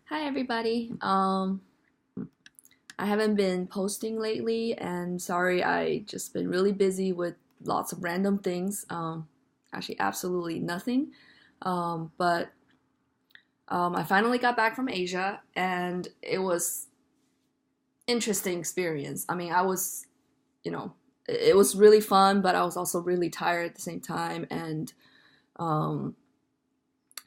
Hi everybody. I haven't been posting lately and sorry I just been really busy with lots of random things. Actually absolutely nothing. But I finally got back from Asia and it was interesting experience. I mean, you know, it was really fun, but I was also really tired at the same time and um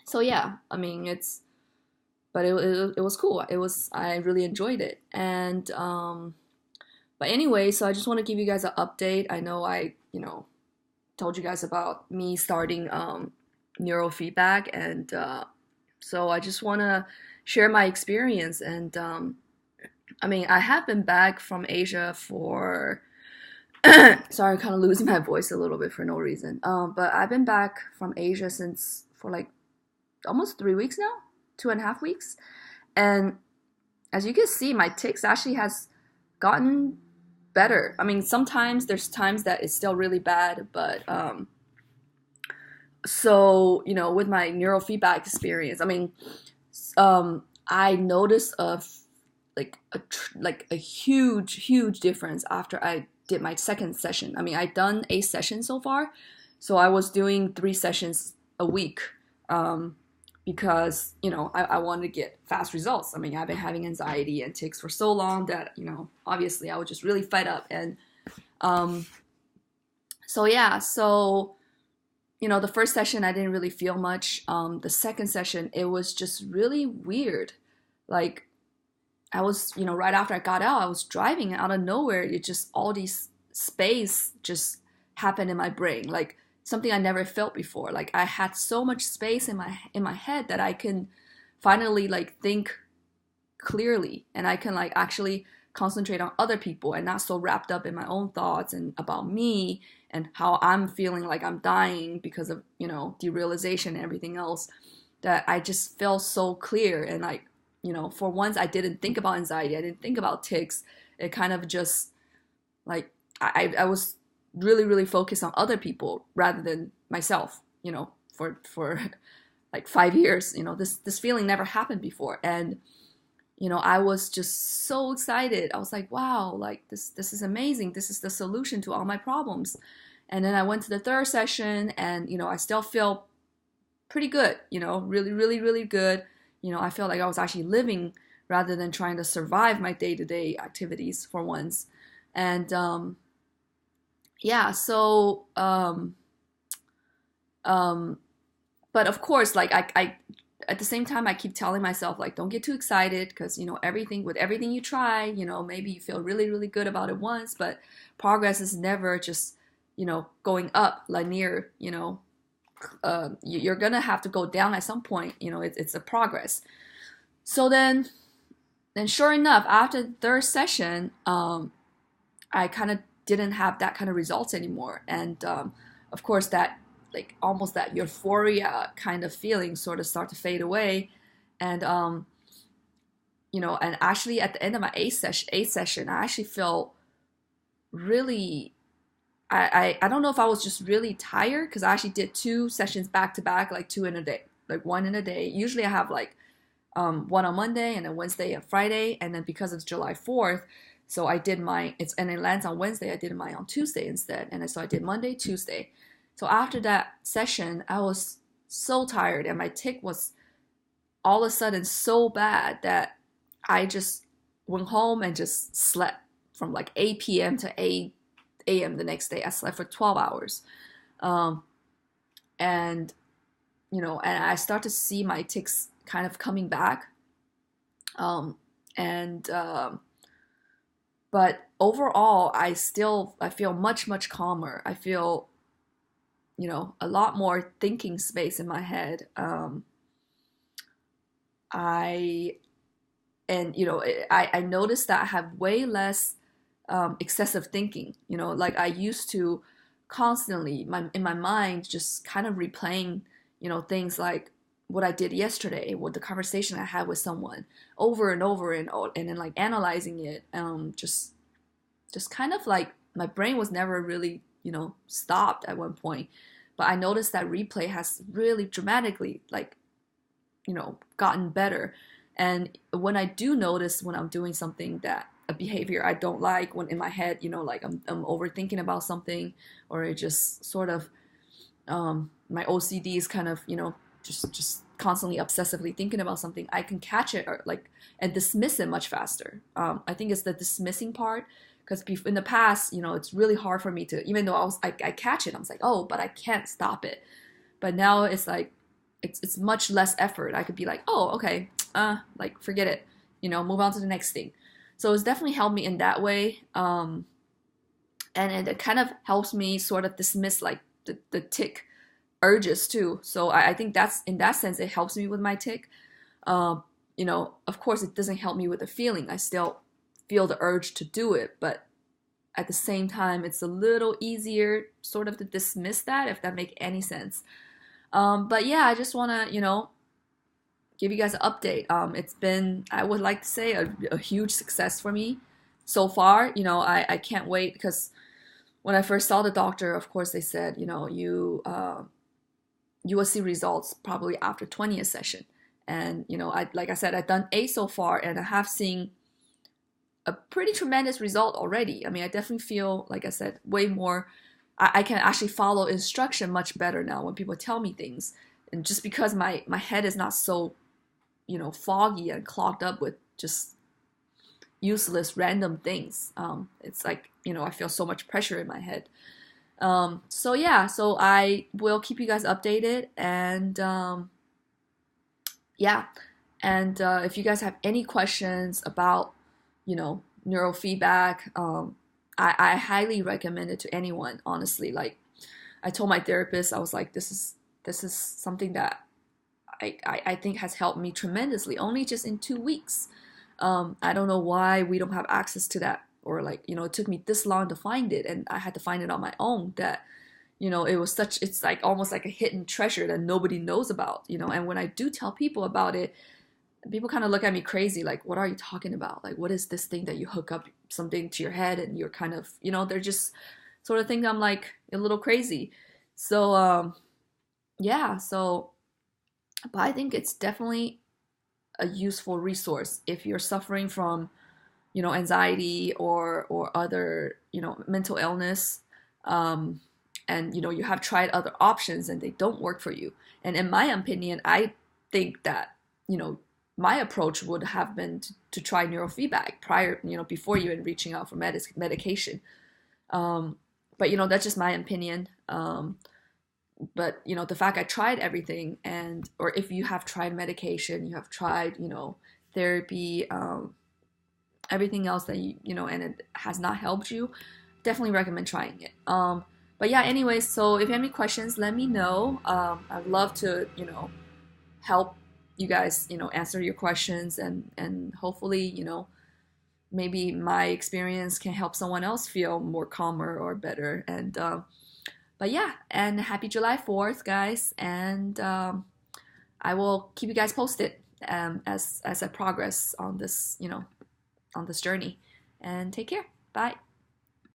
so yeah, I mean, it was cool. I really enjoyed it. And but anyway, so I just want to give you guys an update. I know I told you guys about me starting neurofeedback, and so I just want to share my experience. And I mean, I have been back from Asia for sorry, I'm kind of losing my voice a little bit for no reason. But I've been back from Asia since for like almost 3 weeks now, 2.5 weeks, and as you can see, my tics actually has gotten better. I mean, sometimes there's times that it's still really bad, but with my neurofeedback experience, I mean, I noticed a huge difference after I did my second session. I mean, I've done 8 sessions so far, so I was doing 3 sessions a week. Because I wanted to get fast results. I mean, I've been having anxiety and tics for so long that obviously I was just really fed up. And um, so yeah, so the first session I didn't really feel much. The second session it was just really weird. Like I was, right after I got out, I was driving and out of nowhere. It just all these space just happened in my brain. Like something I never felt before. Like I had so much space in my head that I can finally like think clearly and I can like actually concentrate on other people and not so wrapped up in my own thoughts and about me and how I'm feeling like I'm dying because of, derealization and everything else that I just felt so clear and like, for once I didn't think about anxiety, I didn't think about tics. It kind of just like I was really focused on other people rather than myself, for like 5 years. This feeling never happened before. And I was just so excited. I was like, wow, like this is amazing. This is the solution to all my problems. And then I went to the third session and I still feel pretty good, really good. I felt like I was actually living rather than trying to survive my day-to-day activities for once. And yeah, so um but of course, like I at the same time I keep telling myself like don't get too excited because everything you try, maybe you feel really good about it once, but progress is never just going up linear. You're gonna have to go down at some point. It's a progress. So then sure enough, after the third session, I kind of didn't have that kind of results anymore. And of course, that like almost that euphoria kind of feeling sort of start to fade away. And and actually at the end of my eighth session, I actually felt really. I don't know if I was just really tired because I actually did 2 sessions back to back, like two in a day, like one in a day. Usually I have like one on Monday and then Wednesday and Friday, and then because it's July 4th, so I did and it lands on Wednesday. I did mine on Tuesday instead, and so I did Monday, Tuesday. So after that session, I was so tired, and my tic was all of a sudden so bad that I just went home and just slept from like 8 p.m. to 8 a.m. the next day. I slept for 12 hours, um, and and I start to see my tics kind of coming back, um, and but overall I feel much calmer. I feel a lot more thinking space in my head. I and I noticed that I have way less excessive thinking. Like I used to constantly in my mind just kind of replaying things like what I did yesterday, what the conversation I had with someone over and over and then like analyzing it. Just kind of like my brain was never really stopped at one point, but I noticed that replay has really dramatically like gotten better. And when I do notice when I'm doing something that a behavior I don't like, when in my head, like I'm overthinking about something, or it just sort of my OCD is kind of, just constantly obsessively thinking about something, I can catch it or like and dismiss it much faster. I think it's the dismissing part, because in the past, it's really hard for me to, even though I catch it, I was like, oh, but I can't stop it. But now it's like it's much less effort. I could be like, oh, okay, like forget it, move on to the next thing. So it's definitely helped me in that way. And it kind of helps me sort of dismiss like the tic urges too. So I think that's, in that sense, it helps me with my tic. Of course, it doesn't help me with the feeling. I still feel the urge to do it, but at the same time, it's a little easier sort of to dismiss that, if that makes any sense. But yeah, I just want to, give you guys an update. It's been, I would like to say, a huge success for me so far. I can't wait, because when I first saw the doctor, of course, they said, you will see results probably after 20th session. And, like I said, I've done 8 so far, and I have seen a pretty tremendous result already. I mean, I definitely feel, like I said, way more, I can actually follow instruction much better now when people tell me things. And just because my head is not so, foggy and clogged up with just useless random things. It's like, I feel so much pressure in my head. So yeah, so I will keep you guys updated, and yeah, and if you guys have any questions about, neurofeedback, I highly recommend it to anyone, honestly. Like I told my therapist, I was like, this is something that I think has helped me tremendously, only just in 2 weeks. I don't know why we don't have access to that, or like, it took me this long to find it, and I had to find it on my own. That, it's like almost like a hidden treasure that nobody knows about, and when I do tell people about it, people kind of look at me crazy, like, what are you talking about? Like, what is this thing that you hook up something to your head and you're kind of, they're just sort of think I'm like a little crazy. So, yeah, so, but I think it's definitely a useful resource if you're suffering from, anxiety or other, mental illness, and you have tried other options and they don't work for you. And in my opinion, I think that, my approach would have been to try neurofeedback prior, before even reaching out for medication. But that's just my opinion. But the fact I tried everything, or if you have tried medication, you have tried, therapy, everything else that and it has not helped you, definitely recommend trying it. But yeah, anyways, so if you have any questions, let me know. I'd love to, help you guys, answer your questions, and hopefully, maybe my experience can help someone else feel more calmer or better. And but yeah, and happy July 4th, guys. And I will keep you guys posted as I progress on this, on this journey. And take care. Bye.